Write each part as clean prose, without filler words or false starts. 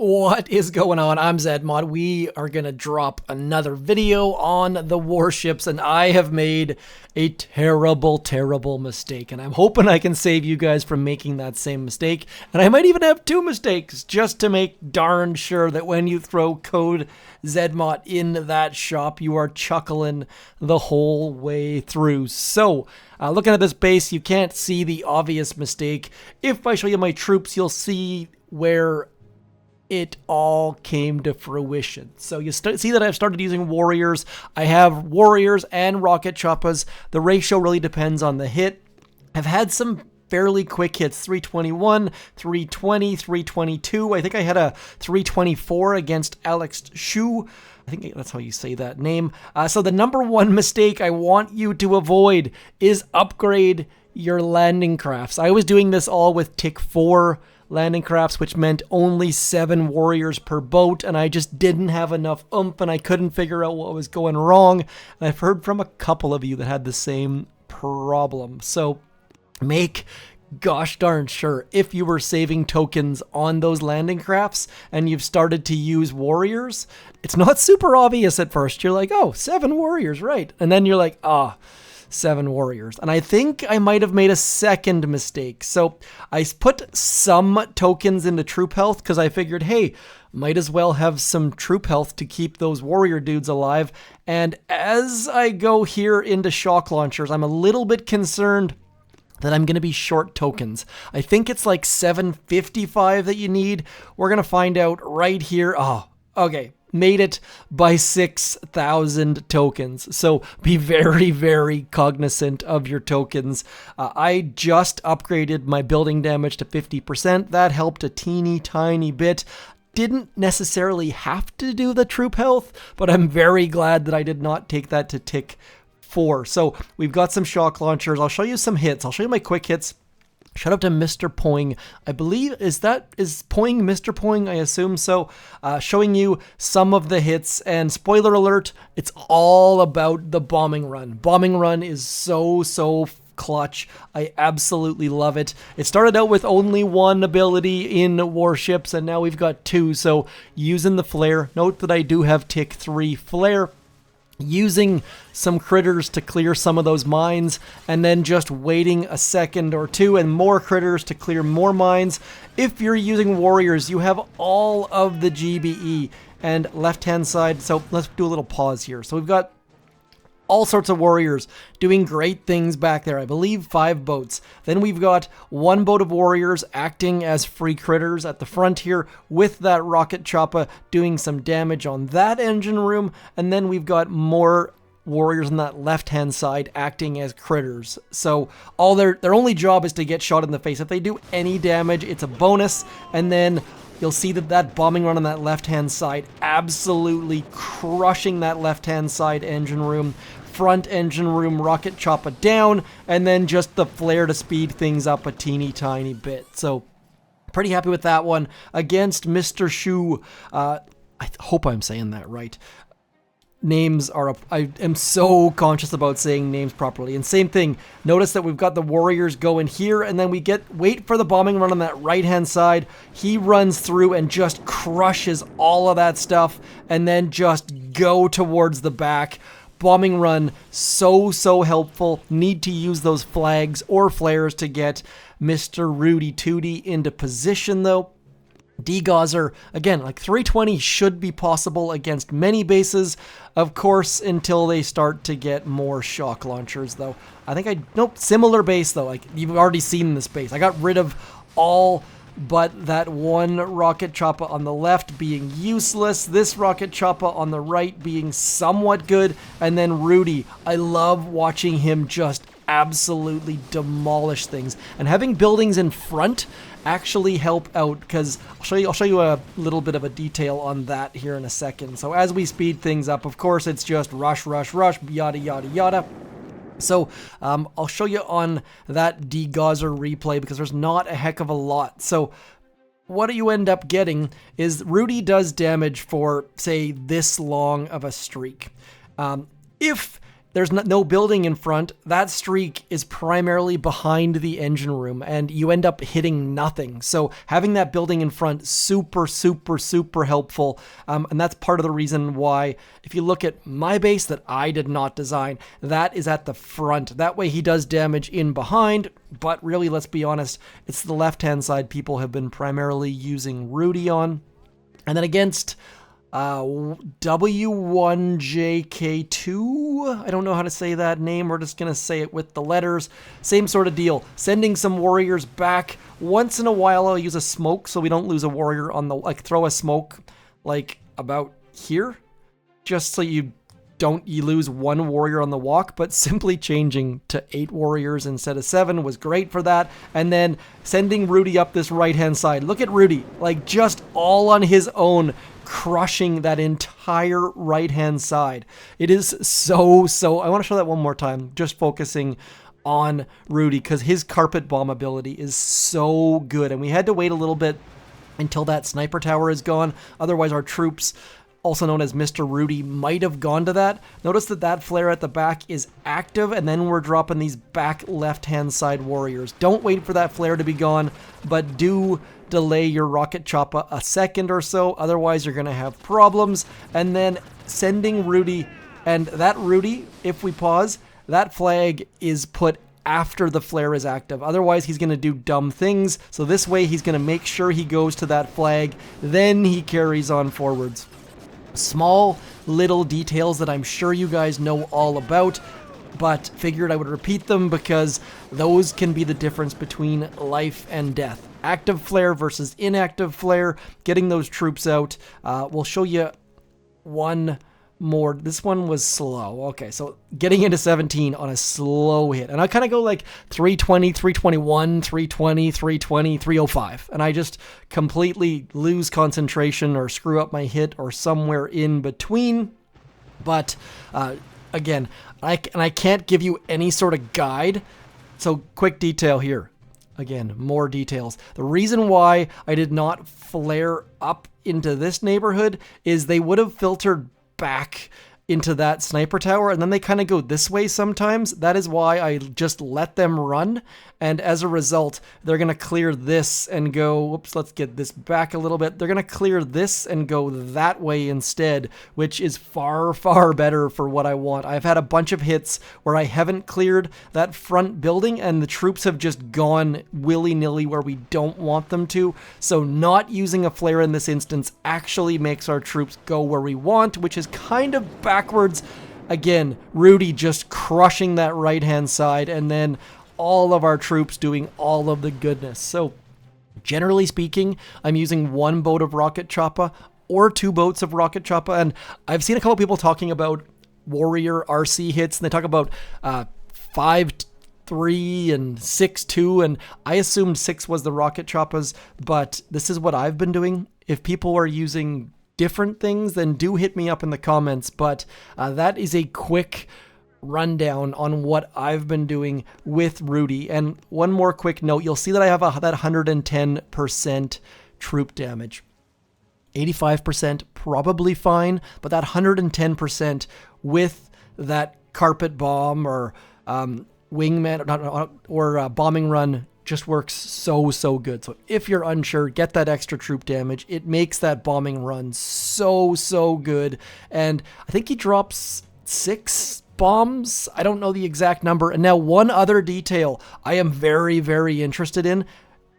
What is going on? I'm ZMOT. We are going to drop another video on the warships, and I have made a terrible, terrible mistake, and I'm hoping I can save you guys from making that same mistake, and I might even have two mistakes just to make darn sure that when you throw code ZMOT in that shop, you are chuckling the whole way through. So, looking at this base, you can't see the obvious mistake. If I show you my troops, you'll see where it all came to fruition. So you see that I've started using warriors. I have warriors and rocket choppas. The ratio really depends on the hit. I've had some fairly quick hits, 321, 320, 322. I think I had a 324 against Alex Shu. I think that's how you say that name. So the number one mistake I want you to avoid is upgrade your landing crafts. I was doing this all with tick 4 landing crafts, which meant only 7 warriors per boat, and I just didn't have enough oomph, and I couldn't figure out what was going wrong. And I've heard from a couple of you that had the same problem. So make gosh darn sure, if you were saving tokens on those landing crafts and you've started to use warriors, it's not super obvious at first. You're like, oh, 7 warriors, right? And then you're like, 7 warriors. And I think I might have made a second mistake. So I put some tokens into troop health because I figured, hey, might as well have some troop health to keep those warrior dudes alive. And as I go here into shock launchers, I'm a little bit concerned that I'm going to be short tokens. I think it's like 755 that you need. We're going to find out right here. Oh, okay. Made it by 6,000 tokens. So be very, very cognizant of your tokens. I just upgraded my building damage to 50%. That helped a teeny tiny bit. Didn't necessarily have to do the troop health, but I'm very glad that I did not take that to tick 4. So we've got some shock launchers. I'll show you some hits. I'll show you my quick hits. Shout out to Mr. Poing. I believe, is Poing Mr. Poing? I assume so. Showing you some of the hits, and spoiler alert, it's all about the bombing run. Bombing run is so clutch. I absolutely love it. It started out with only 1 ability in warships, and now we've got 2. So using the flare, note that I do have tick 3 flare. Using some critters to clear some of those mines, and then just waiting a second or two and more critters to clear more mines. If you're using warriors, you have all of the GBE and left hand side. So let's do a little pause here. So we've got all sorts of warriors doing great things back there. I believe 5 boats. Then we've got 1 boat of warriors acting as free critters at the front here with that rocket chopper doing some damage on that engine room. And then we've got more warriors on that left-hand side acting as critters. So all their only job is to get shot in the face. If they do any damage, it's a bonus. And then you'll see that bombing run on that left-hand side absolutely crushing that left-hand side engine room. Front engine room rocket chopper down, and then just the flare to speed things up a teeny tiny bit. So pretty happy with that one against Mr. Shu. I hope I'm saying that right. Names are I am so conscious about saying names properly. And same thing, notice that we've got the warriors going here, and then we wait for the bombing run on that right hand side. He runs through and just crushes all of that stuff, and then just go towards the back. Bombing run, so helpful. Need to use those flags or flares to get Mr. Rudy Tooty into position though. Degauser, again, like 320 should be possible against many bases, of course, until they start to get more shock launchers though. Nope, similar base though, like you've already seen this base. I got rid of all but that 1 rocket chopper on the left being useless, this rocket chopper on the right being somewhat good, and then Rudy. I love watching him just absolutely demolish things, and having buildings in front actually help out, because I'll show you a little bit of a detail on that here in a second. So as we speed things up, of course, it's just rush, yada yada yada. So I'll show you on that Degauser replay because there's not a heck of a lot. So what you end up getting is Rudy does damage for, say, this long of a streak. If there's no building in front. That streak is primarily behind the engine room, and you end up hitting nothing. So having that building in front, super, super, super helpful. And that's part of the reason why, if you look at my base that I did not design, that is at the front. That way he does damage in behind, but really, let's be honest, it's the left-hand side people have been primarily using Rudy on. And then against W1JK2, I don't know how to say that name. We're just going to say it with the letters. Same sort of deal. Sending some warriors back. Once in a while, I'll use a smoke so we don't lose a warrior on the, like, throw a smoke like about here, just so you lose one warrior on the walk. But simply changing to 8 warriors instead of 7 was great for that. And then sending Rudy up this right-hand side. Look at Rudy, like just all on his own, crushing that entire right-hand side. It is so, I want to show that one more time, just focusing on Rudy, because his carpet bomb ability is so good. And we had to wait a little bit until that sniper tower is gone. Otherwise, our troops, also known as Mr. Rudy, might have gone to that. Notice that that flare at the back is active, and then we're dropping these back left-hand side warriors. Don't wait for that flare to be gone, but do delay your rocket chopper a second or so, otherwise you're going to have problems. And then sending Rudy, and that Rudy, if we pause, that flag is put after the flare is active. Otherwise, he's going to do dumb things. So this way, he's going to make sure he goes to that flag, then he carries on forwards. Small little details that I'm sure you guys know all about, but figured I would repeat them because those can be the difference between life and death. Active flare versus inactive flare, getting those troops out. We'll show you one more. This one was slow. Okay, so getting into 17 on a slow hit. And I kind of go like 320, 321, 320, 320, 305. And I just completely lose concentration or screw up my hit or somewhere in between. But again, I can't give you any sort of guide. So quick detail here. Again, more details. The reason why I did not flare up into this neighborhood is they would have filtered back into that sniper tower, and then they kind of go this way sometimes. That is why I just let them run, and as a result, they're going to clear this and go, whoops, let's get this back a little bit. They're going to clear this and go that way instead, which is far, far better for what I want. I've had a bunch of hits where I haven't cleared that front building, and the troops have just gone willy-nilly where we don't want them to, so not using a flare in this instance actually makes our troops go where we want, which is kind of backwards. Again, Rudy just crushing that right-hand side, and then all of our troops doing all of the goodness. So generally speaking, I'm using 1 boat of rocket chopper or 2 boats of rocket chopper, and I've seen a couple people talking about warrior RC hits, and they talk about 5-3 and 6-2, and I assumed 6 was the rocket choppers, but this is what I've been doing. If people are using different things, then do hit me up in the comments, but that is a quick rundown on what I've been doing with Rudy. And one more quick note, you'll see that I have that 110% troop damage. 85% probably fine, but that 110% with that carpet bomb or wingman or bombing run just works so good. So if you're unsure, get that extra troop damage. It makes that bombing run so good. And I think he drops 6 bombs. I don't know the exact number. And now one other detail I am very interested in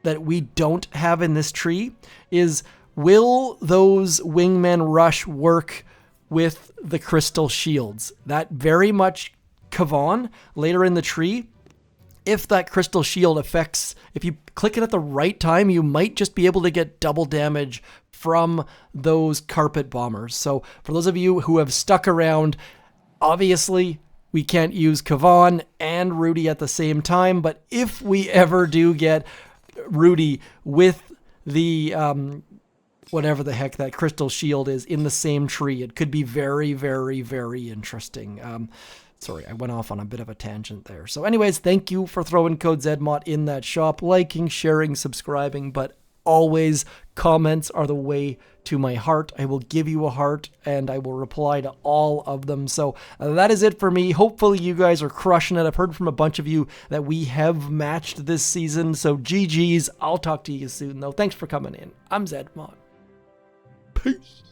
that we don't have in this tree is, will those wingmen rush work with the crystal shields? That very much Kavan later in the tree. If that crystal shield affects, if you click it at the right time, you might just be able to get double damage from those carpet bombers. So for those of you who have stuck around, obviously we can't use Kavan and Rudy at the same time, but if we ever do get Rudy with the whatever the heck that crystal shield is in the same tree, it could be very interesting. Sorry, I went off on a bit of a tangent there. So anyways, thank you for throwing Code ZMOT in that shop, liking, sharing, subscribing. But always, comments are the way to my heart. I will give you a heart and I will reply to all of them. So that is it for me. Hopefully you guys are crushing it. I've heard from a bunch of you that we have matched this season. So GG's. I'll talk to you soon though. Thanks for coming in. I'm ZMOT. Peace.